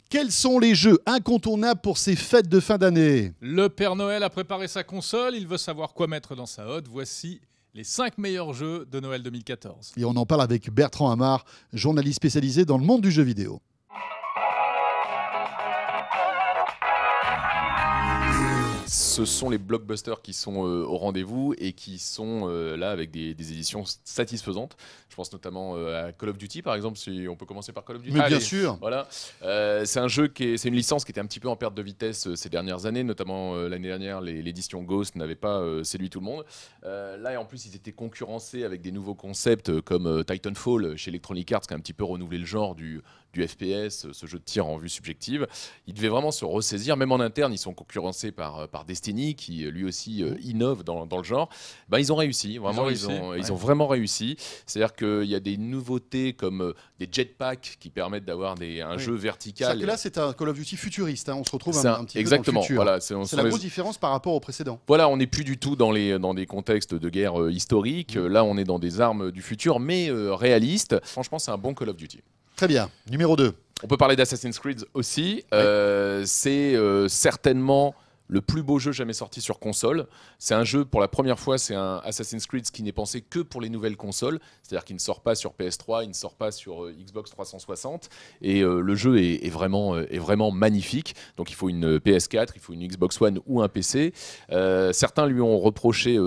Quels sont les jeux incontournables pour ces fêtes de fin d'année? Le Père Noël a préparé sa console, il veut savoir quoi mettre dans sa hotte. Voici les 5 meilleurs jeux de Noël 2014. Et on en parle avec Bertrand Amar, journaliste spécialisé dans le monde du jeu vidéo. Ce sont les blockbusters qui sont au rendez-vous et qui sont là avec des éditions satisfaisantes. Je pense notamment à Call of Duty, par exemple, si on peut commencer par Call of Duty. Mais bien sûr. Voilà. C'est un jeu c'est une licence qui était un petit peu en perte de vitesse ces dernières années, notamment l'année dernière, l'édition Ghost n'avait pas séduit tout le monde. Là, en plus, ils étaient concurrencés avec des nouveaux concepts comme Titanfall chez Electronic Arts, qui a un petit peu renouvelé le genre du FPS, ce jeu de tir en vue subjective. Ils devaient vraiment se ressaisir, même en interne, ils sont concurrencés par Destiny, qui lui aussi innove dans le genre. Ben, ils ont réussi, vraiment, ils ont vraiment réussi. C'est-à-dire qu'il y a des nouveautés comme des jetpacks qui permettent d'avoir un jeu vertical. C'est-à-dire que là, c'est un Call of Duty futuriste, hein. On se retrouve un petit exactement, peu dans le futur. Voilà, c'est la grosse différence par rapport au précédent. Voilà, on n'est plus du tout dans des contextes de guerre historiques. Là, on est dans des armes du futur, mais réalistes. Franchement, c'est un bon Call of Duty. Très bien. Numéro 2. On peut parler d'Assassin's Creed aussi. C'est certainement le plus beau jeu jamais sorti sur console. C'est un jeu, pour la première fois, c'est un Assassin's Creed qui n'est pensé que pour les nouvelles consoles. C'est-à-dire qu'il ne sort pas sur PS3, il ne sort pas sur Xbox 360. Et le jeu est vraiment magnifique. Donc il faut une PS4, il faut une Xbox One ou un PC. Certains lui ont reproché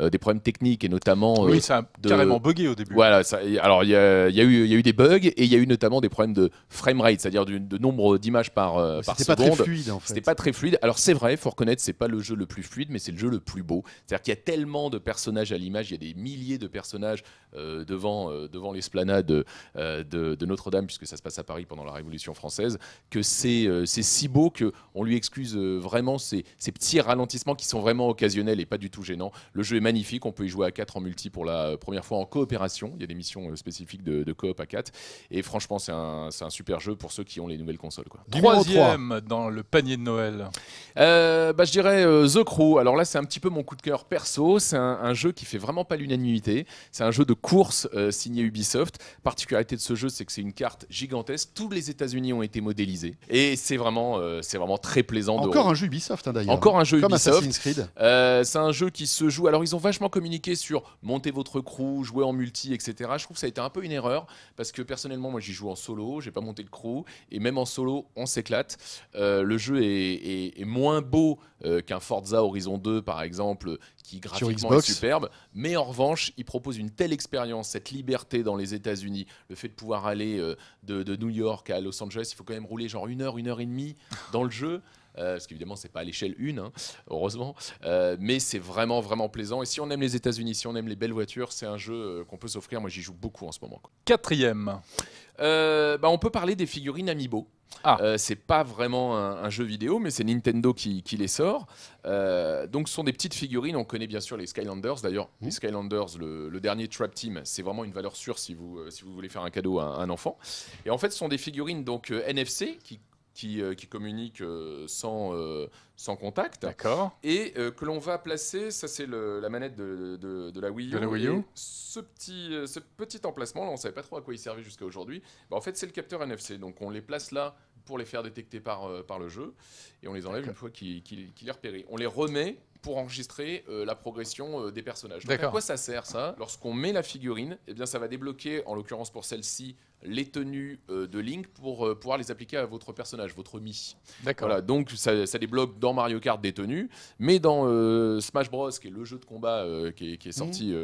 des problèmes techniques et notamment... oui, ça a carrément bugué au début. Voilà, alors il y a eu des bugs et il y a eu notamment des problèmes de framerate, c'est-à-dire de nombre d'images par seconde. C'était pas très fluide en fait. C'était pas très fluide. Alors c'est vrai, il faut reconnaître, c'est pas le jeu le plus fluide, mais c'est le jeu le plus beau. C'est-à-dire qu'il y a tellement de personnages à l'image, il y a des milliers de personnages devant l'esplanade de Notre-Dame, puisque ça se passe à Paris pendant la Révolution française, que c'est si beau qu'on lui excuse vraiment ces petits ralentissements qui sont vraiment occasionnels et pas du tout gênants. Le jeu est magnifique, on peut y jouer à 4 en multi pour la première fois en coopération. Il y a des missions spécifiques de coop à 4. Et franchement, c'est un super jeu pour ceux qui ont les nouvelles consoles, quoi. Troisième dans le panier de Noël. Je dirais The Crew. Alors là, c'est un petit peu mon coup de cœur perso. C'est un jeu qui fait vraiment pas l'unanimité. C'est un jeu de course signé Ubisoft. Particularité de ce jeu, c'est que c'est une carte gigantesque. Tous les États-Unis ont été modélisés. Et c'est vraiment très plaisant. Encore un jeu Ubisoft, hein, d'ailleurs. Encore un jeu comme Ubisoft. Assassin's Creed. C'est un jeu qui se joue. Alors, ils ont vachement communiqué sur monter votre crew, jouer en multi, etc. Je trouve que ça a été un peu une erreur parce que personnellement, moi, j'y joue en solo. J'ai pas monté le crew. Et même en solo, on s'éclate. Le jeu est moins beau qu'un Forza Horizon 2 par exemple, qui graphiquement est superbe, mais en revanche il propose une telle expérience, cette liberté dans les États-Unis, le fait de pouvoir aller de New York à Los Angeles, il faut quand même rouler genre 1 heure, 1 heure et demie dans le jeu. Parce qu'évidemment c'est pas à l'échelle 1, hein, heureusement, mais c'est vraiment plaisant. Et si on aime les États-Unis, si on aime les belles voitures, c'est un jeu qu'on peut s'offrir. Moi j'y joue beaucoup en ce moment, quoi. Quatrième. On peut parler des figurines Amiibo. C'est pas vraiment un jeu vidéo, mais c'est Nintendo qui les sort. Donc ce sont des petites figurines. On connaît bien sûr les Skylanders. D'ailleurs, les Skylanders, le dernier Trap Team, c'est vraiment une valeur sûre si vous voulez faire un cadeau à un enfant. Et en fait, ce sont des figurines donc NFC qui communiquent sans contact. D'accord. Et que l'on va placer, ça c'est la manette de la Wii U. De la Wii U. Et ce petit emplacement, là, on ne savait pas trop à quoi il servait jusqu'à aujourd'hui. En fait, c'est le capteur NFC. Donc on les place là pour les faire détecter par le jeu. Et on les enlève une fois qu'il est repéré. On les remet pour enregistrer la progression des personnages. Donc à quoi ça sert ça? Lorsqu'on met la figurine, eh bien, ça va débloquer, en l'occurrence pour celle-ci, les tenues de Link pour pouvoir les appliquer à votre personnage, votre Mi. D'accord. Voilà, donc ça débloque dans Mario Kart des tenues, mais dans Smash Bros, qui est le jeu de combat qui est sorti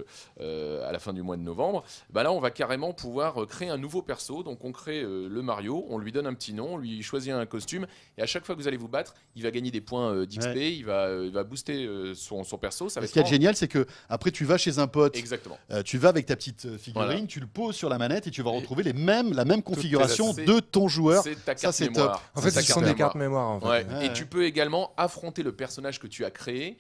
à la fin du mois de novembre, là on va carrément pouvoir créer un nouveau perso. Donc on crée le Mario, on lui donne un petit nom, on lui choisit un costume, et à chaque fois que vous allez vous battre, il va gagner des points d'XP, il va booster son perso. Ça va ce qui est génial, c'est que après tu vas chez un pote. Exactement. Tu vas avec ta petite figurine, tu le poses sur la manette et tu vas retrouver la même configuration de ton joueur. Ça c'est top. En fait, ce sont des cartes mémoire. En fait. Et tu peux également affronter le personnage que tu as créé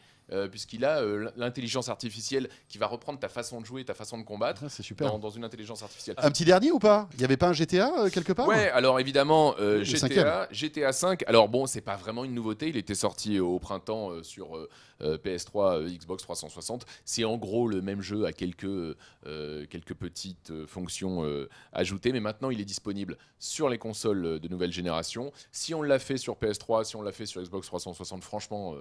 puisqu'il a l'intelligence artificielle qui va reprendre ta façon de jouer, ta façon de combattre C'est super. dans une intelligence artificielle. Un petit dernier ou pas? Il n'y avait pas un GTA quelque part? Ouais, alors évidemment, cinquième. GTA 5. Alors bon, c'est pas vraiment une nouveauté. Il était sorti au printemps sur PS3, Xbox 360. C'est en gros le même jeu à quelques petites fonctions ajoutées, mais maintenant il est disponible sur les consoles de nouvelle génération. Si on l'a fait sur PS3, si on l'a fait sur Xbox 360, franchement.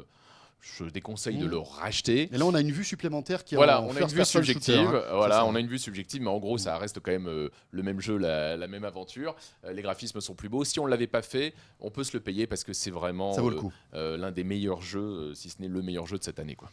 Je déconseille de le racheter. Et là, on a une vue supplémentaire qui est voilà, en on a une first vue person subjective. shooter, hein. Voilà, Ça. on a une vue subjective, mais en gros, ça reste quand même le même jeu, la même aventure. Les graphismes sont plus beaux. Si on l'avait pas fait, on peut se le payer parce que c'est vraiment Ça vaut le coup. l'un des meilleurs jeux, si ce n'est le meilleur jeu de cette année, quoi.